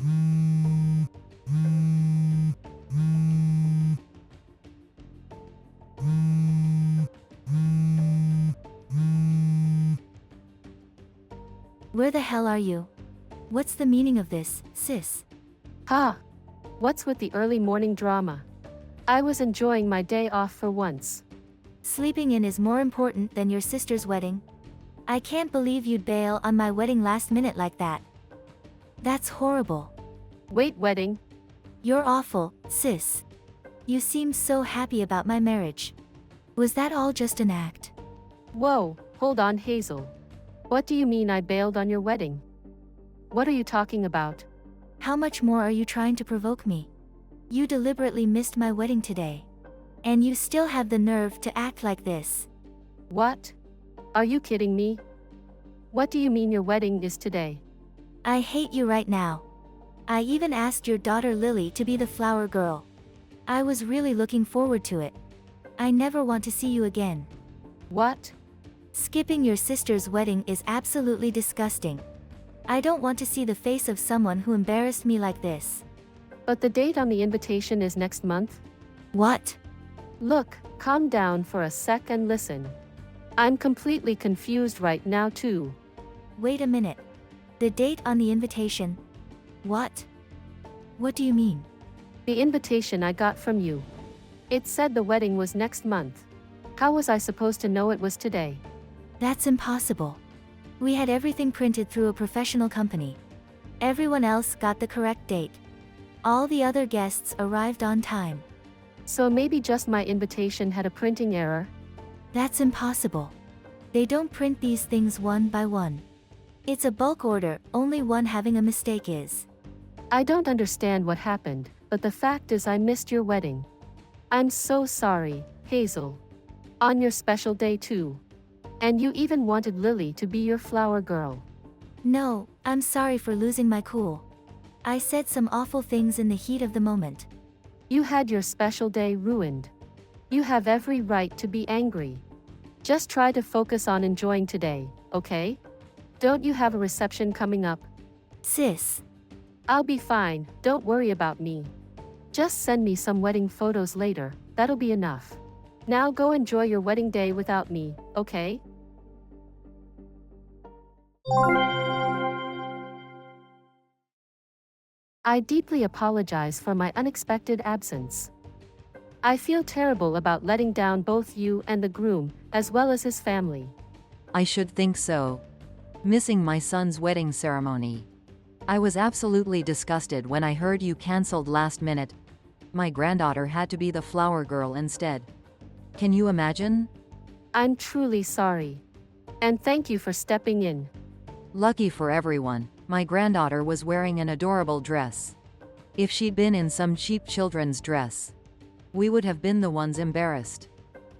Where the hell are you? What's the meaning of this, sis? Ha! What's with the early morning drama? I was enjoying my day off for once. Sleeping in is more important than your sister's wedding. I can't believe you'd bail on my wedding last minute like that. That's horrible. Wait, wedding? You're awful, sis. You seemed so happy about my marriage. Was that all just an act? Whoa, hold on, Hazel. What do you mean I bailed on your wedding? What are you talking about? How much more are you trying to provoke me? You deliberately missed my wedding today. And you still have the nerve to act like this. What? Are you kidding me? What do you mean your wedding is today? I hate you right now. I even asked your daughter Lily to be the flower girl. I was really looking forward to it. I never want to see you again. What? Skipping your sister's wedding is absolutely disgusting. I don't want to see the face of someone who embarrassed me like this. But the date on the invitation is next month? What? Look, calm down for a sec and listen. I'm completely confused right now too. Wait a minute. The date on the invitation? What? What do you mean? The invitation I got from you. It said the wedding was next month. How was I supposed to know it was today? That's impossible. We had everything printed through a professional company. Everyone else got the correct date. All the other guests arrived on time. So maybe just my invitation had a printing error? That's impossible. They don't print these things one by one. It's a bulk order, only one having a mistake is. I don't understand what happened, but the fact is I missed your wedding. I'm so sorry, Hazel. On your special day too. And you even wanted Lily to be your flower girl. No, I'm sorry for losing my cool. I said some awful things in the heat of the moment. You had your special day ruined. You have every right to be angry. Just try to focus on enjoying today, okay? Don't you have a reception coming up? Sis. I'll be fine, don't worry about me. Just send me some wedding photos later, that'll be enough. Now go enjoy your wedding day without me, okay? I deeply apologize for my unexpected absence. I feel terrible about letting down both you and the groom, as well as his family. I should think so. Missing my son's wedding ceremony. I was absolutely disgusted when I heard you cancelled last minute. My granddaughter had to be the flower girl instead. Can you imagine? I'm truly sorry. And thank you for stepping in. Lucky for everyone, my granddaughter was wearing an adorable dress. If she'd been in some cheap children's dress, we would have been the ones embarrassed.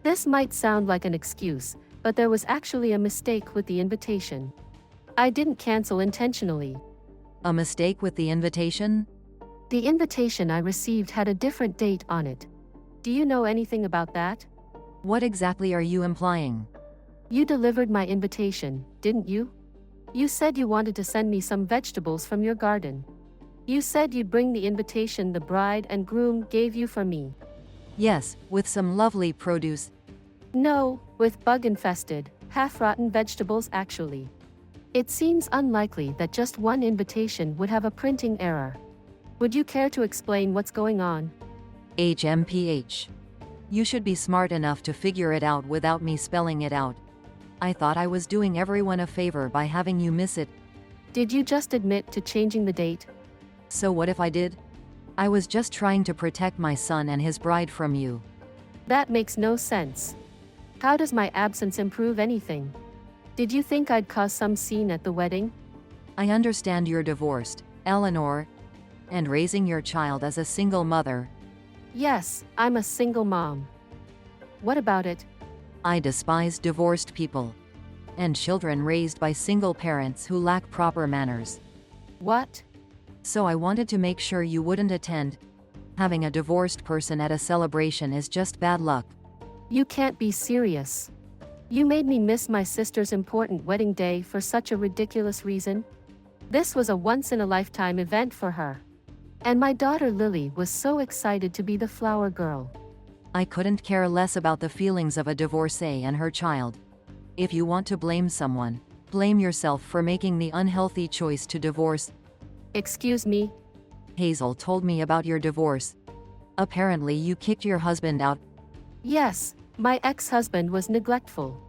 This might sound like an excuse, but there was actually a mistake with the invitation. I didn't cancel intentionally. A mistake with the invitation? The invitation I received had a different date on it. Do you know anything about that? What exactly are you implying? You delivered my invitation, didn't you? You said you wanted to send me some vegetables from your garden. You said you'd bring the invitation the bride and groom gave you for me. Yes, with some lovely produce. No, with bug-infested, half-rotten vegetables actually. It seems unlikely that just one invitation would have a printing error. Would you care to explain what's going on? HMPH. You should be smart enough to figure it out without me spelling it out. I thought I was doing everyone a favor by having you miss it. Did you just admit to changing the date? So what if I did? I was just trying to protect my son and his bride from you. That makes no sense. How does my absence improve anything? Did you think I'd cause some scene at the wedding? I understand you're divorced, Eleanor, and raising your child as a single mother. Yes, I'm a single mom. What about it? I despise divorced people and children raised by single parents who lack proper manners. What? So I wanted to make sure you wouldn't attend. Having a divorced person at a celebration is just bad luck. You can't be serious. You made me miss my sister's important wedding day for such a ridiculous reason? This was a once-in-a-lifetime event for her. And my daughter Lily was so excited to be the flower girl. I couldn't care less about the feelings of a divorcee and her child. If you want to blame someone, blame yourself for making the unhealthy choice to divorce. Excuse me? Hazel told me about your divorce. Apparently you kicked your husband out. Yes, my ex-husband was neglectful.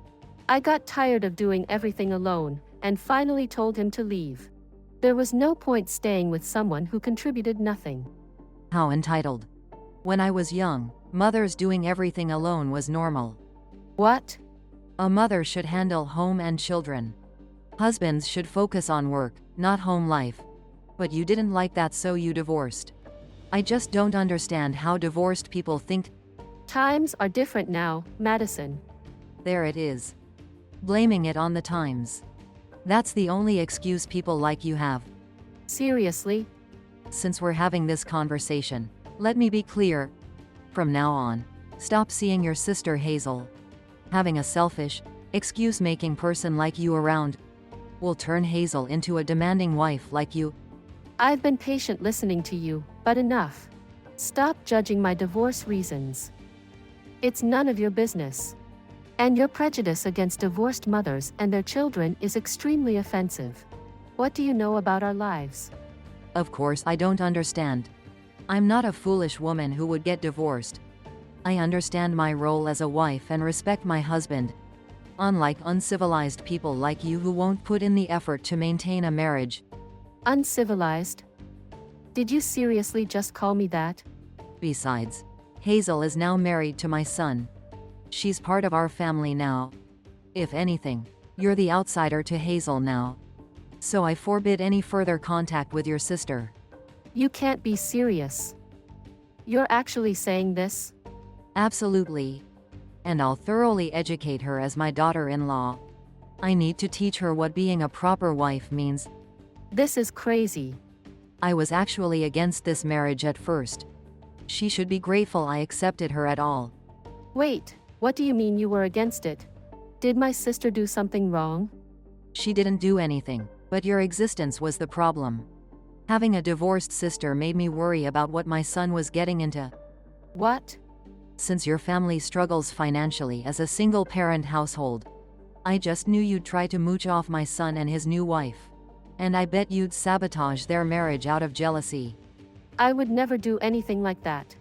I got tired of doing everything alone, and finally told him to leave. There was no point staying with someone who contributed nothing. How entitled. When I was young, mothers doing everything alone was normal. What? A mother should handle home and children. Husbands should focus on work, not home life. But you didn't like that, so you divorced. I just don't understand how divorced people think. Times are different now, Madison. There it is. Blaming it on the times. That's the only excuse people like you have. Seriously? Since we're having this conversation, let me be clear. From now on, stop seeing your sister Hazel. Having a selfish, excuse-making person like you around will turn Hazel into a demanding wife like you. I've been patient listening to you, but enough. Stop judging my divorce reasons. It's none of your business. And your prejudice against divorced mothers and their children is extremely offensive. What do you know about our lives? Of course I don't understand. I'm not a foolish woman who would get divorced. I understand my role as a wife and respect my husband. Unlike uncivilized people like you who won't put in the effort to maintain a marriage. Uncivilized? Did you seriously just call me that? Besides, Hazel is now married to my son. She's part of our family now. If anything, you're the outsider to Hazel now. So I forbid any further contact with your sister. You can't be serious. You're actually saying this? Absolutely. And I'll thoroughly educate her as my daughter-in-law. I need to teach her what being a proper wife means. This is crazy. I was actually against this marriage at first. She should be grateful I accepted her at all. Wait, what do you mean you were against it? Did my sister do something wrong? She didn't do anything, but your existence was the problem. Having a divorced sister made me worry about what my son was getting into. What? Since your family struggles financially as a single-parent household, I just knew you'd try to mooch off my son and his new wife. And I bet you'd sabotage their marriage out of jealousy. I would never do anything like that.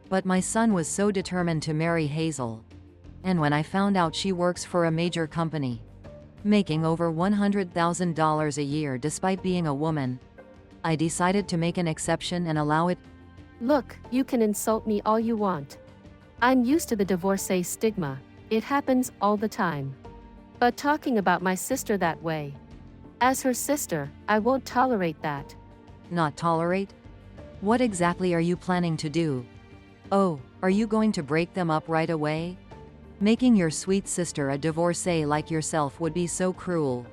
But my son was so determined to marry Hazel. And when I found out she works for a major company, making over $100,000 a year despite being a woman, I decided to make an exception and allow it. Look, you can insult me all you want. I'm used to the divorcee stigma. It happens all the time. But talking about my sister that way. As her sister, I won't tolerate that. Not tolerate? What exactly are you planning to do? Oh, are you going to break them up right away? Making your sweet sister a divorcee like yourself would be so cruel.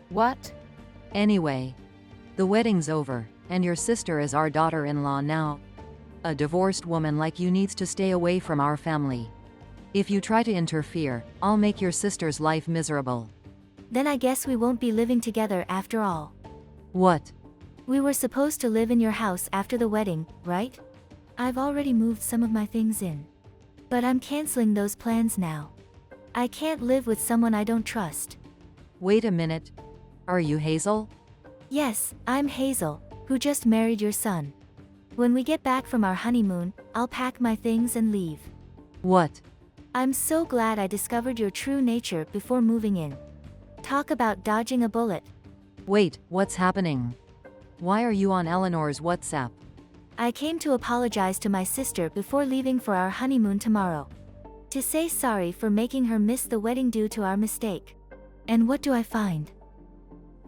What? Anyway, the wedding's over, and your sister is our daughter-in-law now. A divorced woman like you needs to stay away from our family. If you try to interfere, I'll make your sister's life miserable. Then I guess we won't be living together after all. What? We were supposed to live in your house after the wedding, right? I've already moved some of my things in. But I'm canceling those plans now. I can't live with someone I don't trust. Wait a minute. Are you Hazel? Yes, I'm Hazel, who just married your son. When we get back from our honeymoon, I'll pack my things and leave. What? I'm so glad I discovered your true nature before moving in. Talk about dodging a bullet. Wait, what's happening? Why are you on Eleanor's WhatsApp? I came to apologize to my sister before leaving for our honeymoon tomorrow. To say sorry for making her miss the wedding due to our mistake. And what do I find?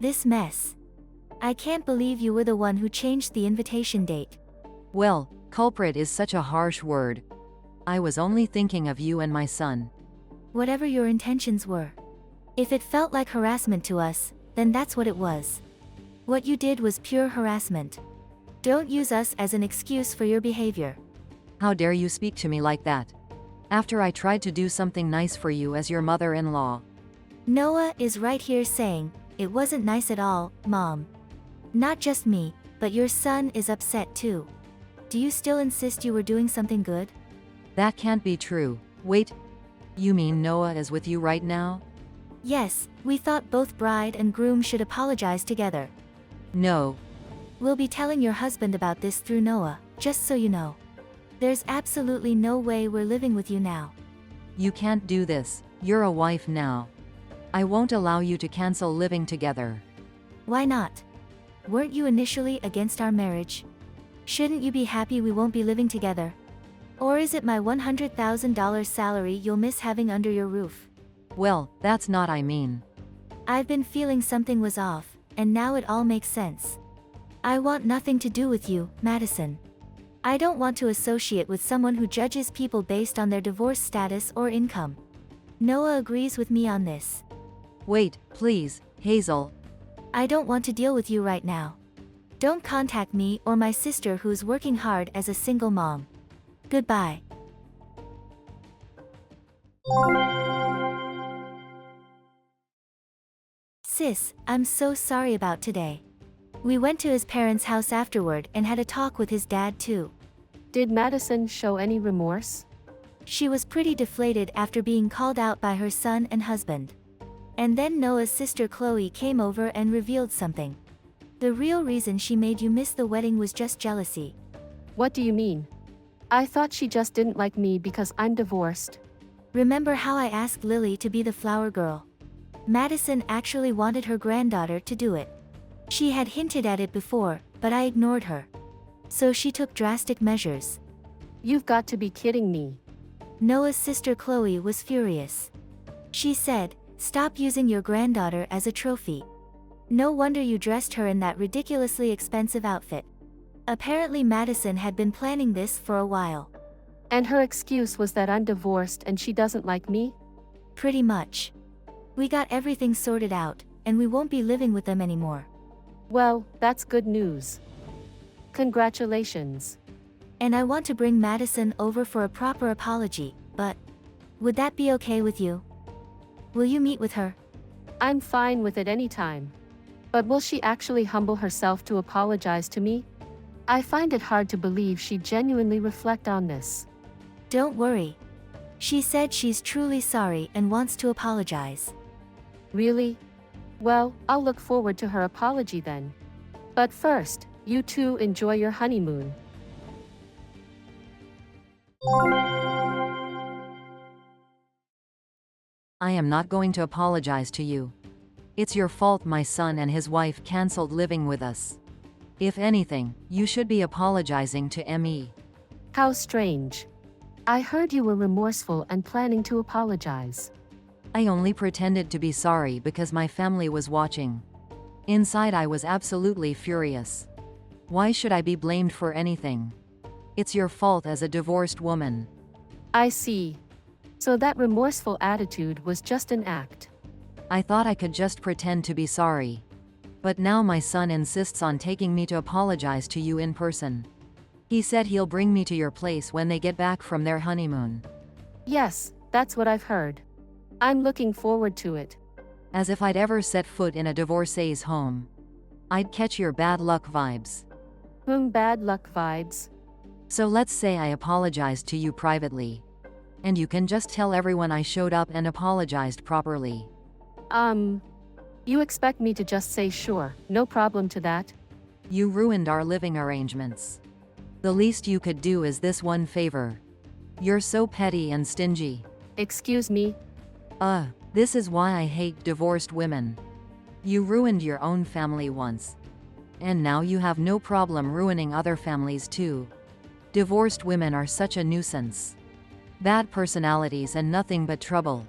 This mess. I can't believe you were the one who changed the invitation date. Well, culprit is such a harsh word. I was only thinking of you and my son. Whatever your intentions were. If it felt like harassment to us, then that's what it was. What you did was pure harassment. Don't use us as an excuse for your behavior. How dare you speak to me like that? After I tried to do something nice for you as your mother-in-law. Noah is right here saying, it wasn't nice at all, Mom. Not just me, but your son is upset too. Do you still insist you were doing something good? That can't be true. Wait. You mean Noah is with you right now? Yes, we thought both bride and groom should apologize together. No. We'll be telling your husband about this through Noah, just so you know. There's absolutely no way we're living with you now. You can't do this. You're a wife now. I won't allow you to cancel living together. Why not? Weren't you initially against our marriage? Shouldn't you be happy we won't be living together? Or is it my $100,000 salary you'll miss having under your roof? Well, that's not I mean. I've been feeling something was off, and now it all makes sense. I want nothing to do with you, Madison. I don't want to associate with someone who judges people based on their divorce status or income. Noah agrees with me on this. Wait, please, Hazel. I don't want to deal with you right now. Don't contact me or my sister who's working hard as a single mom. Goodbye. Sis, I'm so sorry about today. We went to his parents' house afterward and had a talk with his dad too. Did Madison show any remorse? She was pretty deflated after being called out by her son and husband. And then Noah's sister Chloe came over and revealed something. The real reason she made you miss the wedding was just jealousy. What do you mean? I thought she just didn't like me because I'm divorced. Remember how I asked Lily to be the flower girl? Madison actually wanted her granddaughter to do it. She had hinted at it before, but I ignored her. So she took drastic measures. You've got to be kidding me. Noah's sister Chloe was furious. She said, "Stop using your granddaughter as a trophy. No wonder you dressed her in that ridiculously expensive outfit." Apparently Madison had been planning this for a while. And her excuse was that I'm divorced and she doesn't like me? Pretty much. We got everything sorted out, and we won't be living with them anymore. Well, that's good news. Congratulations. And I want to bring Madison over for a proper apology, but would that be okay with you? Will you meet with her? I'm fine with it anytime. But will she actually humble herself to apologize to me? I find it hard to believe she'd genuinely reflect on this. Don't worry. She said she's truly sorry and wants to apologize. Really? Well, I'll look forward to her apology then. But first, you two enjoy your honeymoon. I am not going to apologize to you. It's your fault my son and his wife canceled living with us. If anything, you should be apologizing to me. How strange. I heard you were remorseful and planning to apologize. I only pretended to be sorry because my family was watching. Inside I was absolutely furious. Why should I be blamed for anything? It's your fault as a divorced woman. I see. So that remorseful attitude was just an act. I thought I could just pretend to be sorry. But now my son insists on taking me to apologize to you in person. He said he'll bring me to your place when they get back from their honeymoon. Yes, that's what I've heard. I'm looking forward to it. As if I'd ever set foot in a divorcee's home. I'd catch your bad luck vibes. Bad luck vibes. So let's say I apologized to you privately. And you can just tell everyone I showed up and apologized properly. You expect me to just say sure, no problem to that? You ruined our living arrangements. The least you could do is this one favor. You're so petty and stingy. Excuse me? This is why I hate divorced women. You ruined your own family once. And now you have no problem ruining other families too. Divorced women are such a nuisance. Bad personalities and nothing but trouble.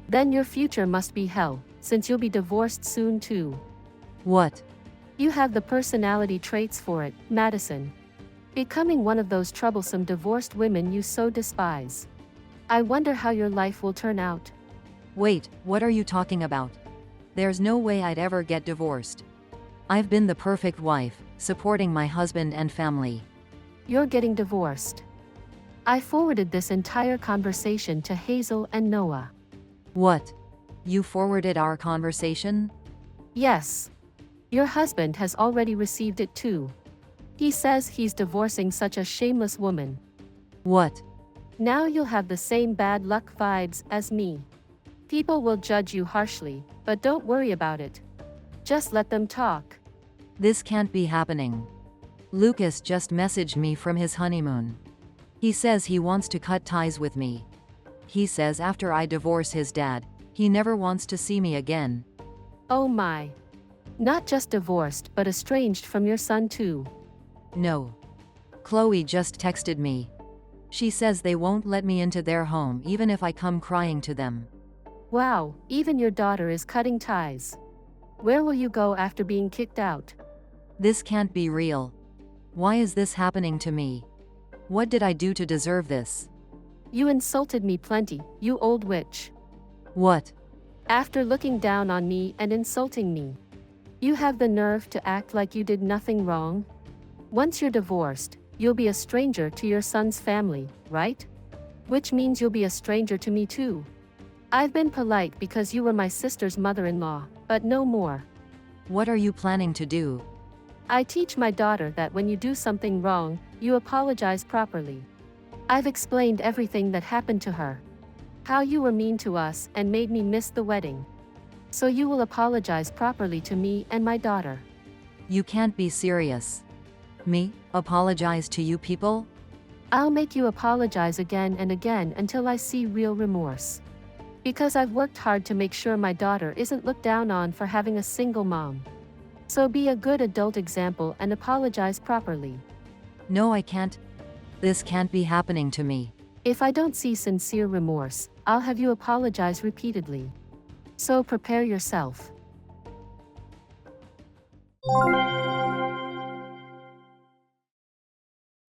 Then your future must be hell, since you'll be divorced soon too. What? You have the personality traits for it, Madison. Becoming one of those troublesome divorced women you so despise. I wonder how your life will turn out. Wait, what are you talking about? There's no way I'd ever get divorced. I've been the perfect wife, supporting my husband and family. You're getting divorced. I forwarded this entire conversation to Hazel and Noah. What? You forwarded our conversation? Yes. Your husband has already received it too. He says he's divorcing such a shameless woman. What? Now you'll have the same bad luck vibes as me. People will judge you harshly, but don't worry about it. Just let them talk. This can't be happening. Lucas just messaged me from his honeymoon. He says he wants to cut ties with me. He says after I divorce his dad, he never wants to see me again. Oh my. Not just divorced but estranged from your son too. No. Chloe just texted me. She says they won't let me into their home even if I come crying to them. Wow, even your daughter is cutting ties. Where will you go after being kicked out? This can't be real. Why is this happening to me? What did I do to deserve this? You insulted me plenty, you old witch. What? After looking down on me and insulting me. You have the nerve to act like you did nothing wrong? Once you're divorced, you'll be a stranger to your son's family, right? Which means you'll be a stranger to me too. I've been polite because you were my sister's mother-in-law, but no more. What are you planning to do? I teach my daughter that when you do something wrong, you apologize properly. I've explained everything that happened to her. How you were mean to us and made me miss the wedding. So you will apologize properly to me and my daughter. You can't be serious. Me? Apologize to you people? I'll make you apologize again and again until I see real remorse. Because I've worked hard to make sure my daughter isn't looked down on for having a single mom. So be a good adult example and apologize properly. No, I can't. This can't be happening to me. If I don't see sincere remorse, I'll have you apologize repeatedly. So prepare yourself.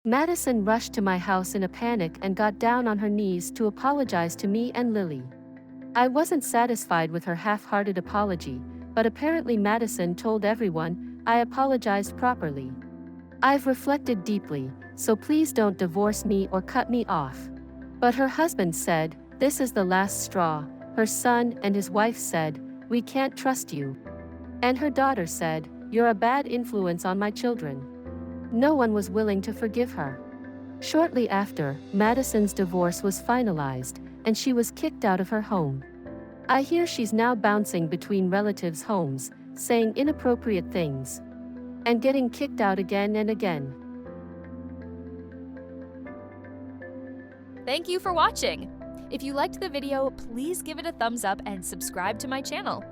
Madison rushed to my house in a panic and got down on her knees to apologize to me and Lily. I wasn't satisfied with her half-hearted apology, but apparently Madison told everyone I apologized properly. I've reflected deeply, so please don't divorce me or cut me off. But her husband said, this is the last straw. Her son and his wife said, we can't trust you. And her daughter said, you're a bad influence on my children. No one was willing to forgive her. Shortly after, Madison's divorce was finalized, and she was kicked out of her home. I hear she's now bouncing between relatives' homes, saying inappropriate things. And getting kicked out again and again. Thank you for watching! If you liked the video, please give it a thumbs up and subscribe to my channel.